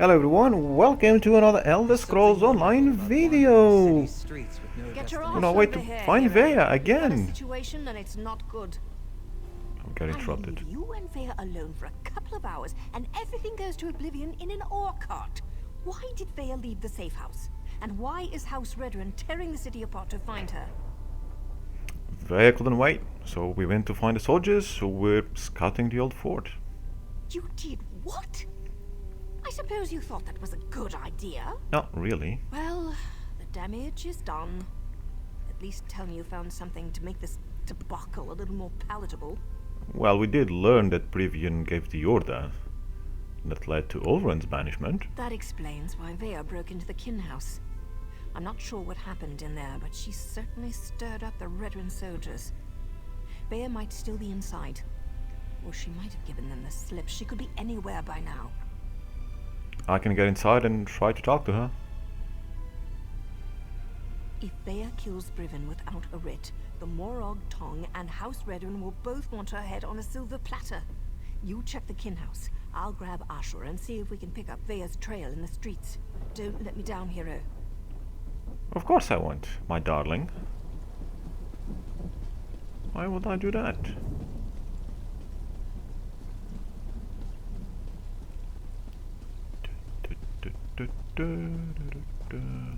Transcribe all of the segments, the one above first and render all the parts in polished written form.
Hello everyone, welcome to another Elder Scrolls Online video! Get your On arse our way over to here, find hero. Vea We've got a again! situation and it's not good. I'm getting I interrupted. leave you and Vea alone for a couple of hours and everything goes to oblivion in an ore cart. Why did Vea leave the safe house? And why is House Redrun tearing the city apart to find her? Vea couldn't wait, so we went to find the soldiers who were scouting the old fort. You did what? I suppose you thought that was a good idea? Not really. Well, the damage is done. At least tell me you found something to make this debacle a little more palatable. Well, we did learn that Privian gave the order that led to Olrun's banishment. That explains why Vea broke into the kin house. I'm not sure what happened in there, but she certainly stirred up the Redrun soldiers. Vea might still be inside. Or she might have given them the slip. She could be anywhere by now. I can get inside and try to talk to her. If Vea kills Briven without a writ, the Morog Tong and House Redrun will both want her head on a silver platter. You check the kin house. I'll grab Ashur and see if we can pick up Vea's trail in the streets. Don't let me down, hero. Of course I won't, my darling. Why would I do that?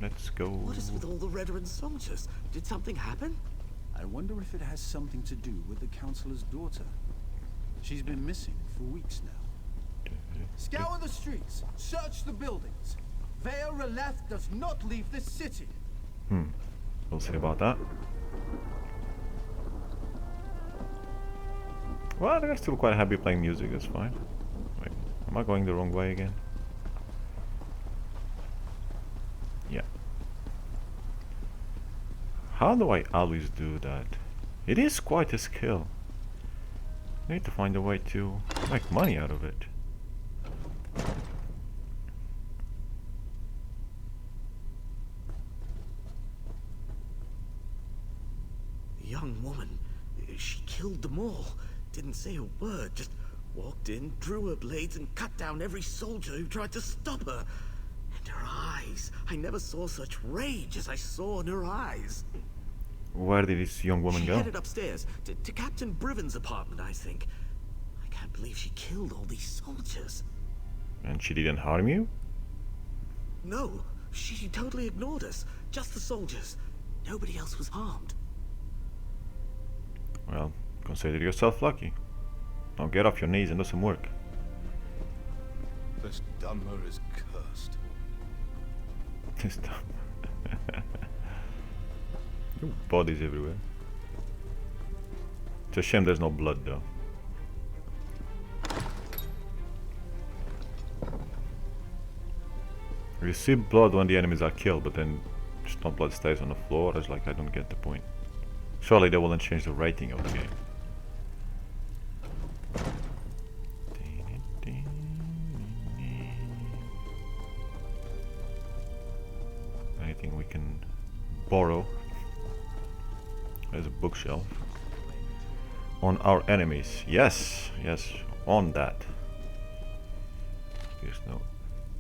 Let's go. What is with all the Redrun soldiers? Did something happen? I wonder if it has something to do with the Councillor's daughter. She's been missing for weeks now. Scour the streets, search the buildings. Vea Releth does not leave this city. We'll see about that. Well, they're still quite happy playing music, that's fine. Wait, am I going the wrong way again? Yeah. How do I always do that? It is quite a skill. I need to find a way to make money out of it. The young woman, she killed them all. Didn't say a word, just walked in, drew her blades and cut down every soldier who tried to stop her. And her eyes, I never saw such rage as I saw in her eyes. Where did this young woman She go? headed upstairs to Captain Briven's apartment, I think. I can't believe she killed all these soldiers. And she didn't harm you? No, she totally ignored us. Just the soldiers. Nobody else was harmed. Well, consider yourself lucky. Now get off your knees and do some work. This Dunmer is cursed. This time. Bodies everywhere. It's a shame there's no blood though. You see blood when the enemies are killed, but then just no blood stays on the floor. It's like, I don't get the point. Surely they wouldn't change the rating of the game. Anything we can borrow? There's a bookshelf. On our enemies. Yes, yes, on that. There's no.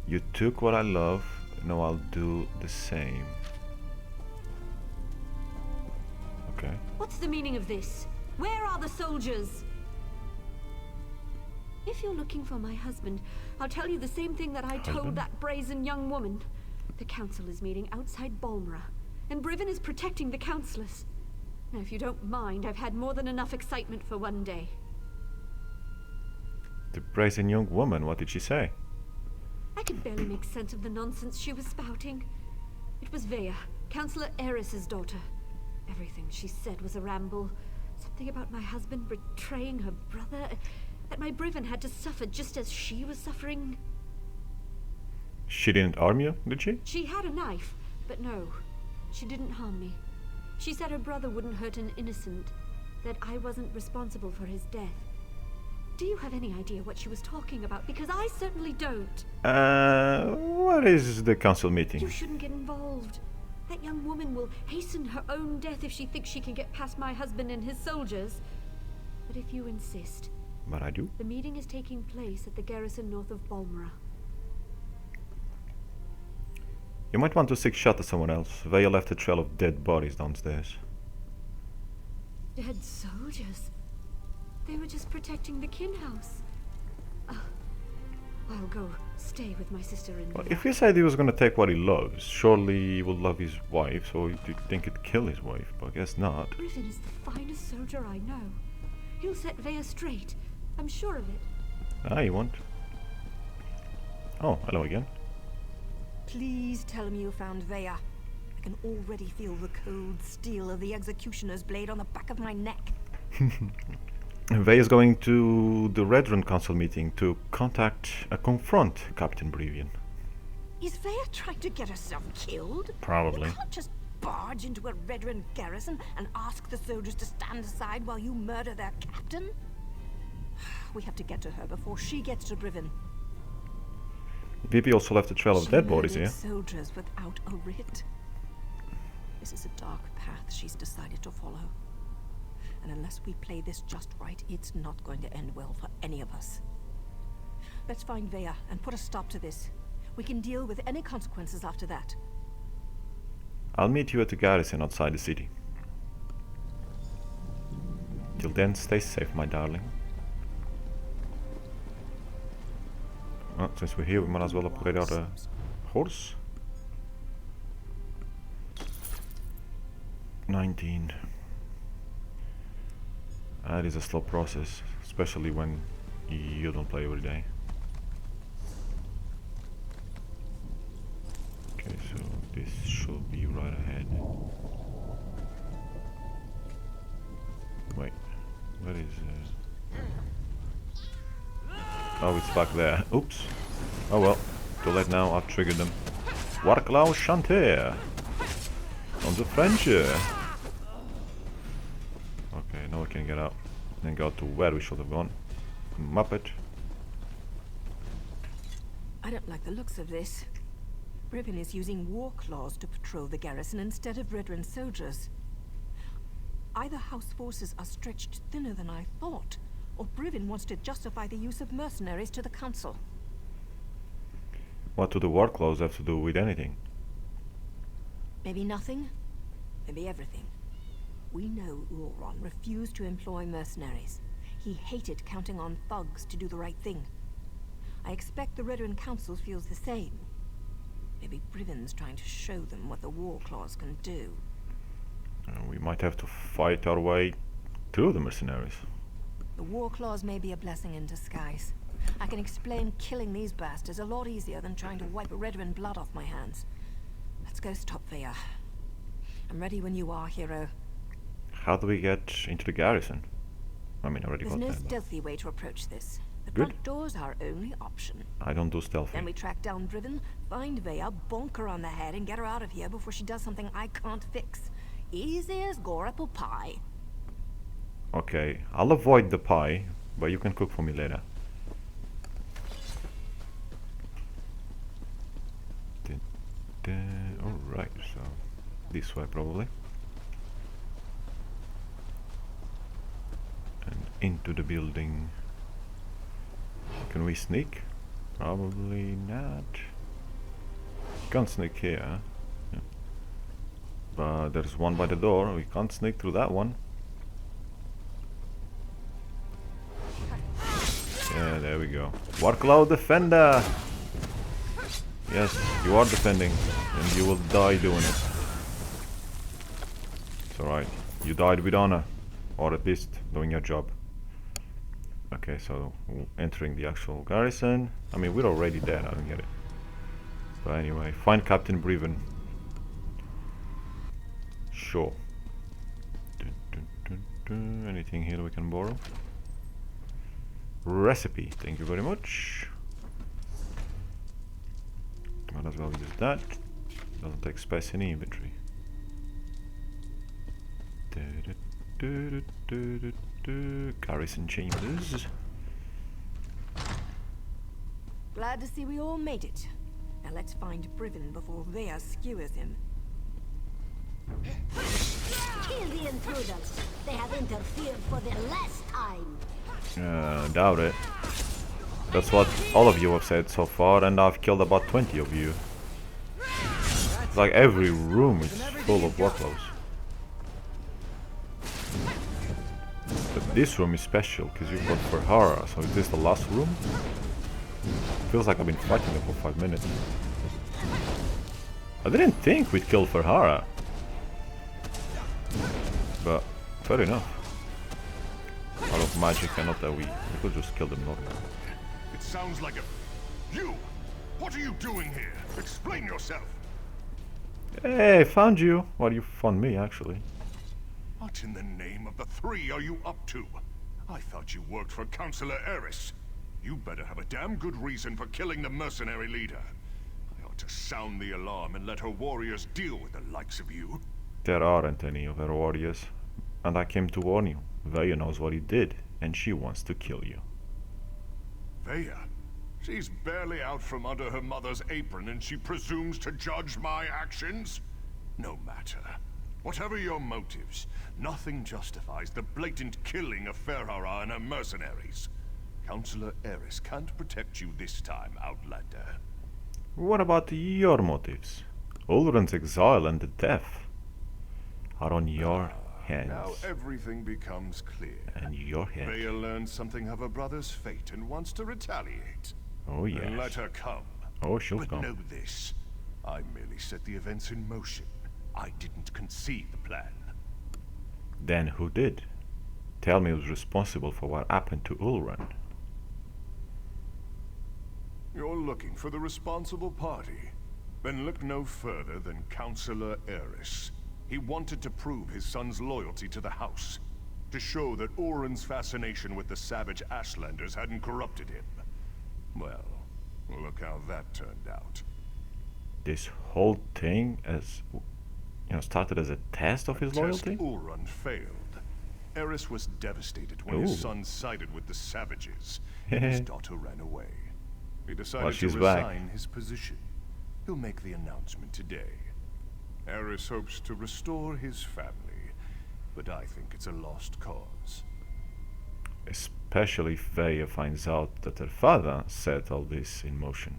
You took what I love, now I'll do the same. Okay. What's the meaning of this? Where are the soldiers? If you're looking for my husband, I'll tell you the same thing that I told that brazen young woman. The council is meeting outside Balmora, and Briven is protecting the councillors. Now, if you don't mind, I've had more than enough excitement for one day. The brazen young woman, what did she say? I could barely make sense of the nonsense she was spouting. It was Vea, Councillor Eris's daughter. Everything she said was a ramble. Something about my husband betraying her brother, that my Briven had to suffer just as she was suffering. She didn't harm you, did she? She had a knife, but no, she didn't harm me. She said her brother wouldn't hurt an innocent, that I wasn't responsible for his death. Do you have any idea what she was talking about? Because I certainly don't. What is the council meeting? You shouldn't get involved. That young woman will hasten her own death if she thinks she can get past my husband and his soldiers. But if you insist, But I do. the meeting is taking place at the garrison north of Balmora. You might want to seek shelter somewhere else. Vaya left a trail of dead bodies downstairs. Dead soldiers? They were just protecting the kin house. I'll go stay with my sister in Well, Villa. if he said he was gonna take what he loves, surely he would love his wife, so you'd think he'd kill his wife, but I guess not. Britain is the finest soldier I know. He'll set Vaya straight. I'm sure of it. Ah, you won't. Oh, hello again. Please tell me you found Vaya. I can already feel the cold steel of the executioner's blade on the back of my neck. Vay is going to the Red Run Council meeting to confront Captain Brevian. Is Vaya trying to get herself killed? Probably. You can't just barge into a Red Run garrison and ask the soldiers to stand aside while you murder their captain? We have to get to her before she gets to Briven. VP also left a trail of dead bodies here. Soldiers without a writ. This is a dark path she's decided to follow. And unless we play this just right, it's not going to end well for any of us. Let's find Vaya and put a stop to this. We can deal with any consequences after that. I'll meet you at the garrison outside the city. Till then, stay safe, my darling. Well, since we're here, we might as well upgrade our horse. 19. That is a slow process, especially when you don't play every day. Okay, so this should be right ahead. Wait, where is oh, it's back there. Oops. Oh well, too late now, I've triggered them. Warclaw Chanter! On the French! Okay, now we can get out and go to where we should have gone. Muppet. I don't like the looks of this. Briven is using war claws to patrol the garrison instead of Red Run soldiers. Either house forces are stretched thinner than I thought, or Briven wants to justify the use of mercenaries to the council. What do the war claws have to do with anything? Maybe nothing, maybe everything. We know Ulron refused to employ mercenaries. He hated counting on thugs to do the right thing. I expect the Red Run Council feels the same. Maybe Briven's trying to show them what the war claws can do. We might have to fight our way through the mercenaries. The war claws may be a blessing in disguise. I can explain killing these bastards a lot easier than trying to wipe Red Run blood off my hands. Let's go stop Vaya. I'm ready when you are, hero. How do we get into the garrison? I mean, I already There's got no there. But stealthy way to approach this. The Good. front door's our only option. I don't do stealthy. Then we track down Briven, find Vaya, bonk her on the head, and get her out of here before she does something I can't fix. Easy as gore apple pie. Okay, I'll avoid the pie, but you can cook for me later. Alright, so this way probably. And into the building. Can we sneak? Probably not. Can't sneak here. Yeah. But there's one by the door. We can't sneak through that one. Yeah, there we go. Warclaw Defender! Yes, you are defending, and you will die doing it. It's alright. You died with honor. Or at least doing your job. Okay, so entering the actual garrison. I mean, we're already there, I don't get it. But anyway, find Captain Breven. Sure. Anything here we can borrow? Recipe, thank you very much. Might as well use that. Doesn't take space in the inventory. Garrison chambers. Glad to see we all made it. Now let's find Briven before Vaya skewers him. Kill the intruders. They have interfered for the last time. Doubt it. That's what all of you have said so far, and I've killed about 20 of you. It's like every room is full of workloads. But this room is special because you've got Ferhara, so is this the last room? Feels like I've been fighting them for 5 minutes. I didn't think we'd kill Ferhara. But fair enough. Out of magic and not that we could just kill them normally. It sounds like a... You! What are you doing here? Explain yourself! Hey, found you! Well, you found me, actually. What in the name of the three are you up to? I thought you worked for Councillor Eris. You better have a damn good reason for killing the mercenary leader. I ought to sound the alarm and let her warriors deal with the likes of you. There aren't any of her warriors. And I came to warn you. Veya knows what he did, and she wants to kill you. Veya? She's barely out from under her mother's apron and she presumes to judge my actions? No matter. Whatever your motives, nothing justifies the blatant killing of Ferhara and her mercenaries. Councillor Eris can't protect you this time, Outlander. What about your motives? Ulrun's exile and the death are on your hands. Now everything becomes clear. And your head. Veya learned something of her brother's fate and wants to retaliate. Oh yes. Then let her come. Oh, she'll But come. know this. I merely set the events in motion. I didn't conceive the plan. Then who did? Tell me who's responsible for what happened to Ulrun. You're looking for the responsible party. Then look no further than Councillor Eris. He wanted to prove his son's loyalty to the House. To show that Ulrun's fascination with the savage Ashlanders hadn't corrupted him. Well, look how that turned out. This whole thing started as a test of his loyalty? Test Ulrun failed. Eris was devastated when his son sided with the savages. And his daughter ran away. He decided to resign his position. He'll make the announcement today. Eris hopes to restore his family, but I think it's a lost cause. Especially if Veya finds out that her father set all this in motion.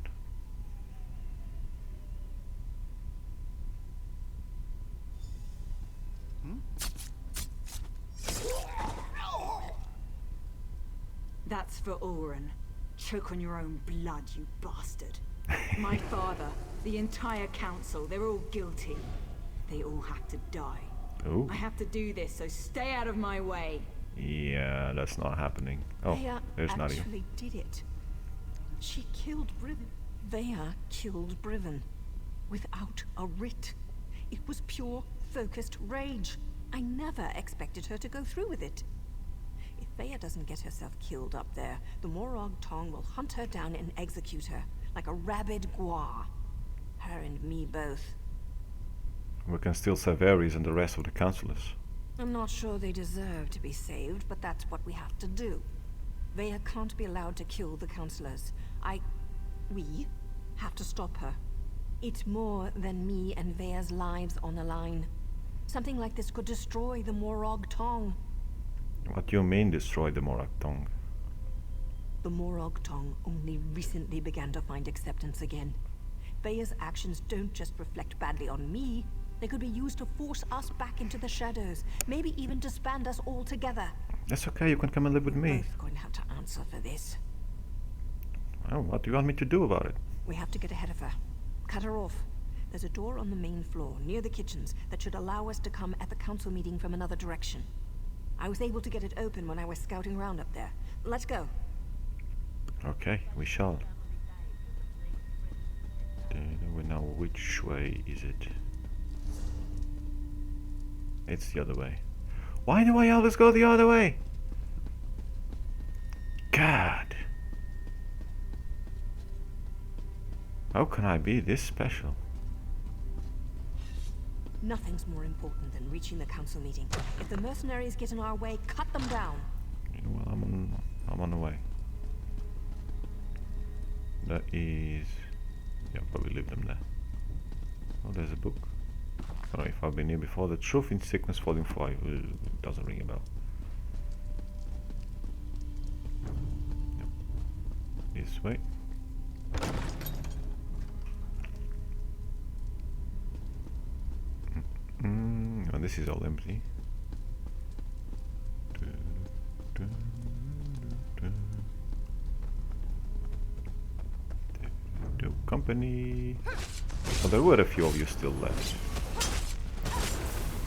That's for Ulrun. Choke on your own blood, you bastard. My father, the entire council, they're all guilty. They all have to die. Ooh. I have to do this, so stay out of my way. Yeah, that's not happening. Oh, Veya there's Nadia. actually did it. She killed Briven. Veya killed Briven. Without a writ. It was pure, focused rage. I never expected her to go through with it. If Veya doesn't get herself killed up there, the Morag Tong will hunt her down and execute her, like a rabid gua. Her and me both. We can still save Ares and the rest of the councillors. I'm not sure they deserve to be saved, but that's what we have to do. Veya can't be allowed to kill the councillors. We have to stop her. It's more than me and Veya's lives on the line. Something like this could destroy the Morag Tong. What do you mean destroy the Morag Tong? The Morag Tong only recently began to find acceptance again. Veya's actions don't just reflect badly on me. They could be used to force us back into the shadows. Maybe even disband us all together. That's okay, you can come and live with me. We're both going to have to answer for this. Well, what do you want me to do about it? We have to get ahead of her. Cut her off. There's a door on the main floor, near the kitchens, that should allow us to come at the council meeting from another direction. I was able to get it open when I was scouting around up there. Let's go. Okay, we shall. Now, which way is it? It's the other way. Why do I always go the other way? God. How can I be this special? Nothing's more important than reaching the council meeting. If the mercenaries get in our way, cut them down. Well, I'm on the way. That is... yeah, probably leave them there. Oh, there's a book. I don't know if I've been here before. The Truth in Sickness, Volume 5. Doesn't ring a bell. Yep. This way. this is all empty. Company. Oh, there were a few of you still left.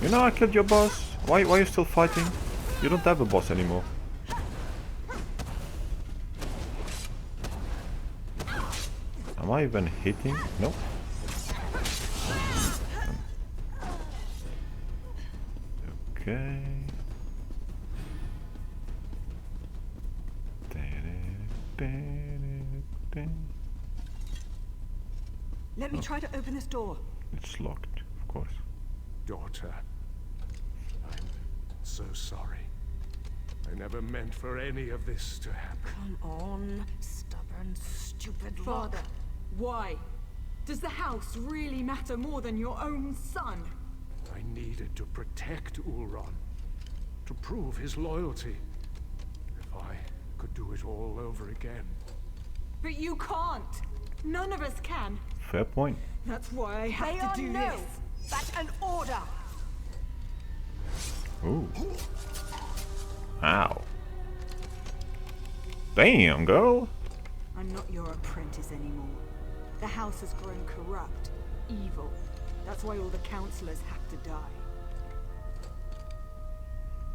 You know, I killed your boss. Why are you still fighting? You don't have a boss anymore. Am I even hitting? No. Okay. Let me try to open this door. It's locked, of course. Daughter, I'm so sorry. I never meant for any of this to happen. Come on, stubborn, stupid Father, lock. why? Does the house really matter more than your own son? I needed to protect Ulron, to prove his loyalty. If I could do it all over again. But you can't. None of us can. Fair point. That's why I have to do this. That's an order. Ooh. Ow. Damn, girl. I'm not your apprentice anymore. The house has grown corrupt, evil. That's why all the councillors have to die.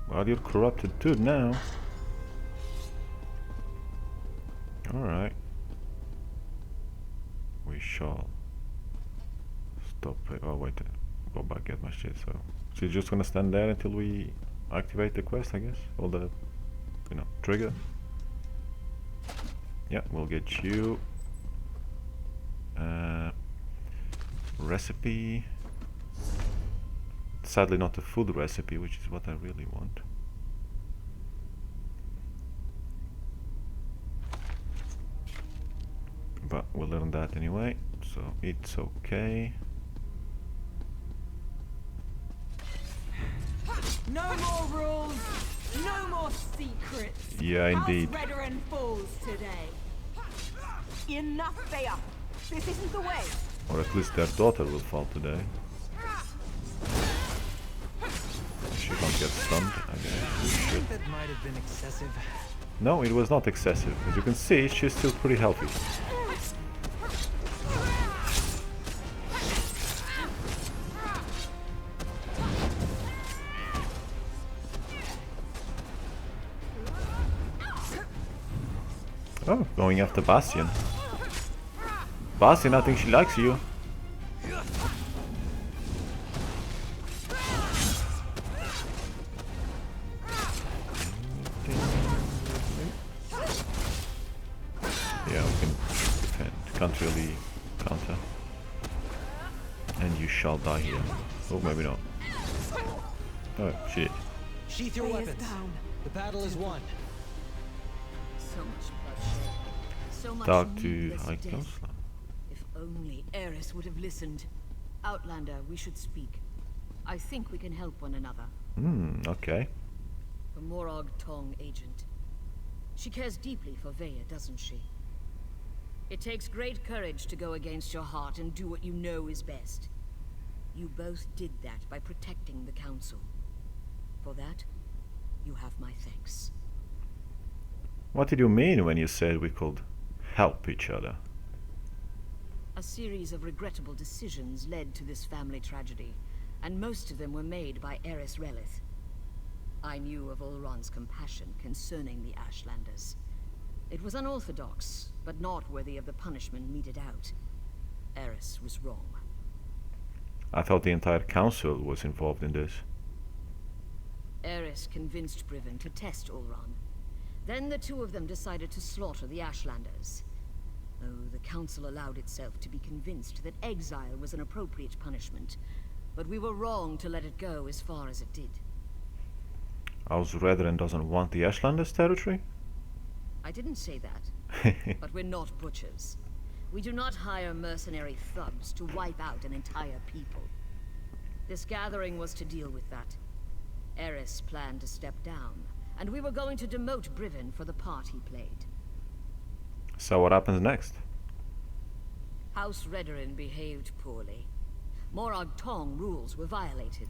Well, you're corrupted too now. Alright. We shall stop it. Oh wait, go back, get my shit. So she's just gonna stand there until we activate the quest, I guess. Or the, you know, trigger. Yeah, we'll get you. Recipe. Sadly not a food recipe, which is what I really want. But we'll learn that anyway, so it's okay. No more rules, no more secrets. Yeah, indeed. House Redoran falls today. Enough, Thea. This isn't the way. Or at least their daughter will fall today. She can't get stunned, I guess. That might have been excessive. No, it was not excessive. As you can see, she's still pretty healthy. Oh, going after Bastion. Bastion, I think she likes you. Yeah, we can defend. Can't really counter. And you shall die here. Oh, maybe not. Oh, shit. Sheath your weapons. The battle is won. So much bloodshed. So much Talk to needless High death. Counselor. If only Eris would have listened. Outlander, we should speak. I think we can help one another. Okay. The Morag Tong agent. She cares deeply for Veya, doesn't she? It takes great courage to go against your heart and do what you know is best. You both did that by protecting the Council. For that, you have my thanks. What did you mean when you said we could help each other? A series of regrettable decisions led to this family tragedy, and most of them were made by Eris Relith. I knew of Ulron's compassion concerning the Ashlanders. It was unorthodox, but not worthy of the punishment meted out. Eris was wrong. I thought the entire council was involved in this. Eris convinced Briven to test Ulron. Then the two of them decided to slaughter the Ashlanders. Oh, the council allowed itself to be convinced that exile was an appropriate punishment, but we were wrong to let it go as far as it did. House Redren doesn't want the Ashlanders territory? I didn't say that, but we're not butchers. We do not hire mercenary thugs to wipe out an entire people. This gathering was to deal with that. Eris planned to step down, and we were going to demote Briven for the part he played. So what happens next? House Redoran behaved poorly. Morag Tong rules were violated.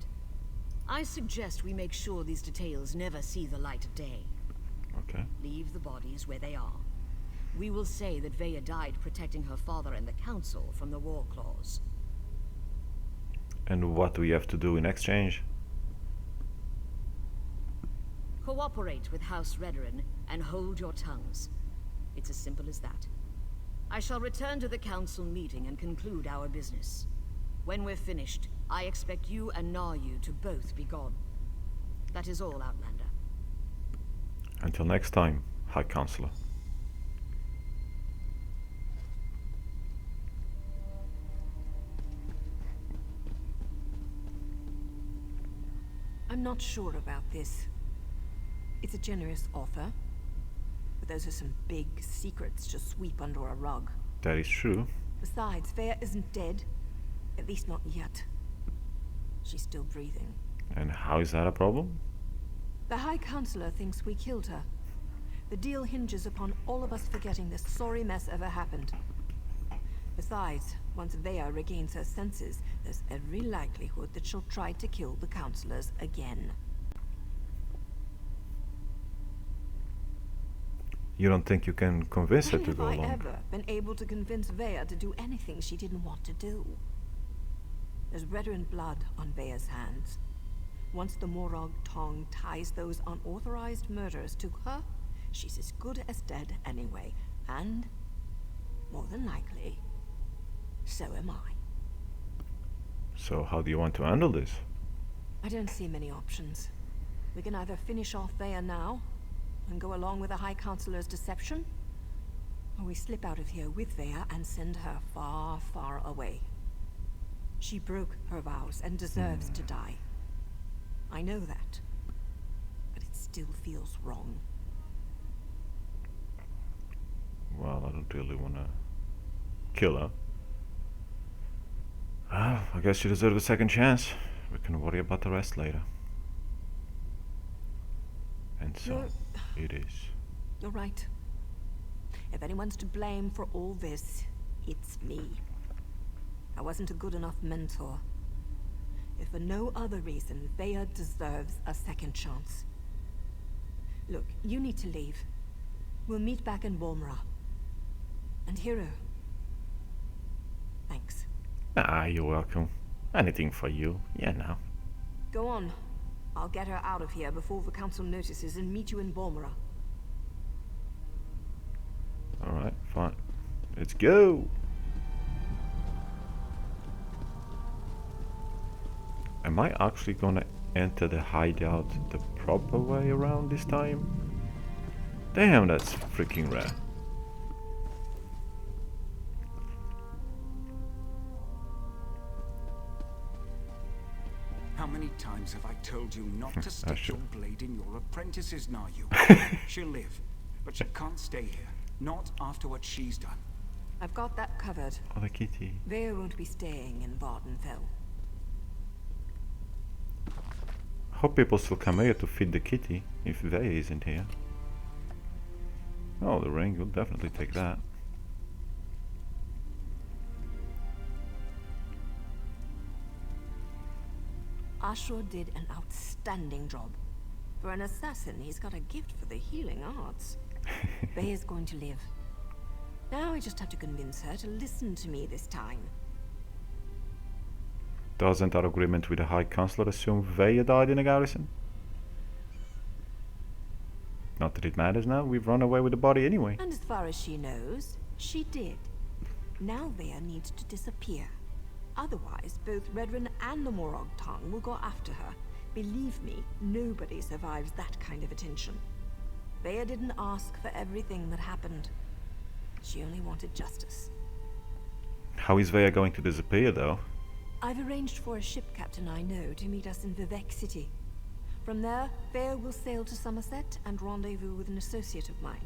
I suggest we make sure these details never see the light of day. Okay. Leave the bodies where they are. We will say that Veya died protecting her father and the council from the war claws. And what do we have to do in exchange? Cooperate with House Redoran and hold your tongues. It's as simple as that. I shall return to the council meeting and conclude our business. When we're finished, I expect you and Naryu to both be gone. That is all, Outlander. Until next time, High Counselor. I'm not sure about this. It's a generous offer, but those are some big secrets to sweep under a rug. That is true. Besides, Veya isn't dead. At least not yet. She's still breathing. And how is that a problem? The High Counselor thinks we killed her. The deal hinges upon all of us forgetting this sorry mess ever happened. Besides, once Veya regains her senses, there's every likelihood that she'll try to kill the counselors again. You don't think you can convince her to go When along? have I ever been able to convince Veya to do anything she didn't want to do? There's Redoran blood on Veya's hands. Once the Morag tongue ties those unauthorized murders to her, she's as good as dead anyway. And, more than likely, so am I. So how do you want to handle this? I don't see many options. We can either finish off Veya now, and go along with the High Counselor's deception, or we slip out of here with Veya and send her far, far away. She broke her vows and deserves to die. I know that, but it still feels wrong. Well, I don't really want to kill her. Ah, I guess she deserves a second chance. We can worry about the rest later. And so it is. You're right. If anyone's to blame for all this, it's me. I wasn't a good enough mentor. If for no other reason, Veya deserves a second chance. Look, you need to leave. We'll meet back in Bormra. And Hero, thanks. Ah, you're welcome. Anything for you. Yeah, now. Go on. I'll get her out of here before the council notices and meet you in Bormra. Alright, fine. Let's go! Am I actually gonna enter the hideout the proper way around this time? Damn, that's freaking rare. How many times have I told you not to stick your blade in your apprentices, Naryu? She'll live, but she can't stay here. Not after what she's done. I've got that covered. Oh, the kitty. Veya won't be staying in Vardenfell. Hope people still come here to feed the kitty if Veya isn't here. Oh, the ring, will definitely take that. Ashur did an outstanding job. For an assassin, he's got a gift for the healing arts. Veya's going to live. Now I just have to convince her to listen to me this time. Doesn't our agreement with the High Counselor assume Veya died in a garrison? Not that it matters now, we've run away with the body anyway. And as far as she knows, she did. Now Veya needs to disappear. Otherwise, both Redoran and the Morag tongue will go after her. Believe me, nobody survives that kind of attention. Veya didn't ask for everything that happened. She only wanted justice. How is Veya going to disappear, though? I've arranged for a ship captain I know to meet us in Vivek City. From there, Veya will sail to Somerset and rendezvous with an associate of mine.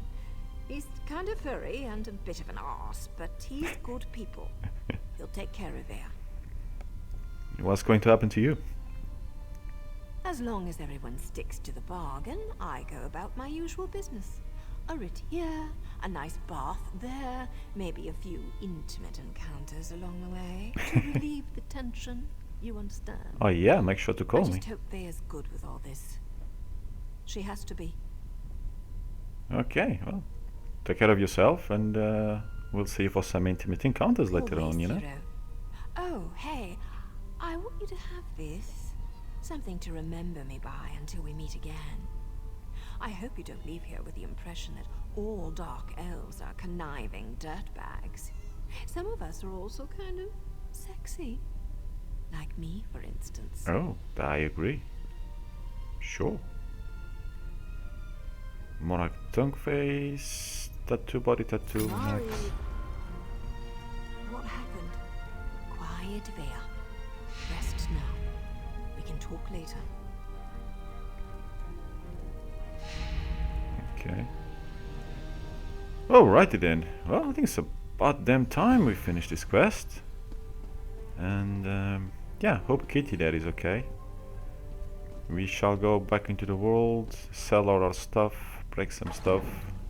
He's kind of furry and a bit of an arse, but he's good people. He'll take care of Veya. What's going to happen to you? As long as everyone sticks to the bargain, I go about my usual business. A writ here, a nice bath there, maybe a few intimate encounters along the way to relieve the tension. You understand? Oh yeah, make sure to call I me. just hope Vea's good with all this. She has to be. Okay, well, take care of yourself, and we'll see for some intimate encounters later on, you know? Hero. Oh, hey, I want you to have this. Something to remember me by until we meet again. I hope you don't leave here with the impression that all dark elves are conniving dirtbags. Some of us are also kind of sexy. Like me, for instance. Oh, I agree. Sure. Monarch tongue face, tattoo, body tattoo, neck. What happened? Quiet, Vea. Rest now. We can talk later. Okay. Alrighty then. Well, I think it's about damn time we finish this quest. And yeah, hope Kitty there is okay. We shall go back into the world, sell all our stuff, break some stuff,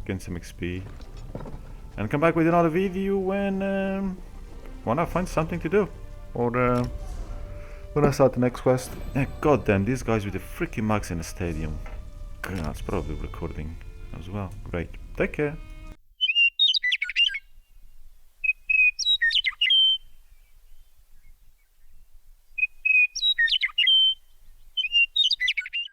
gain some XP, and come back with another video when I find something to do, or when I start the next quest. Yeah, goddamn, these guys with the freaking mugs in the stadium. God, it's probably recording as well. Great. Take care.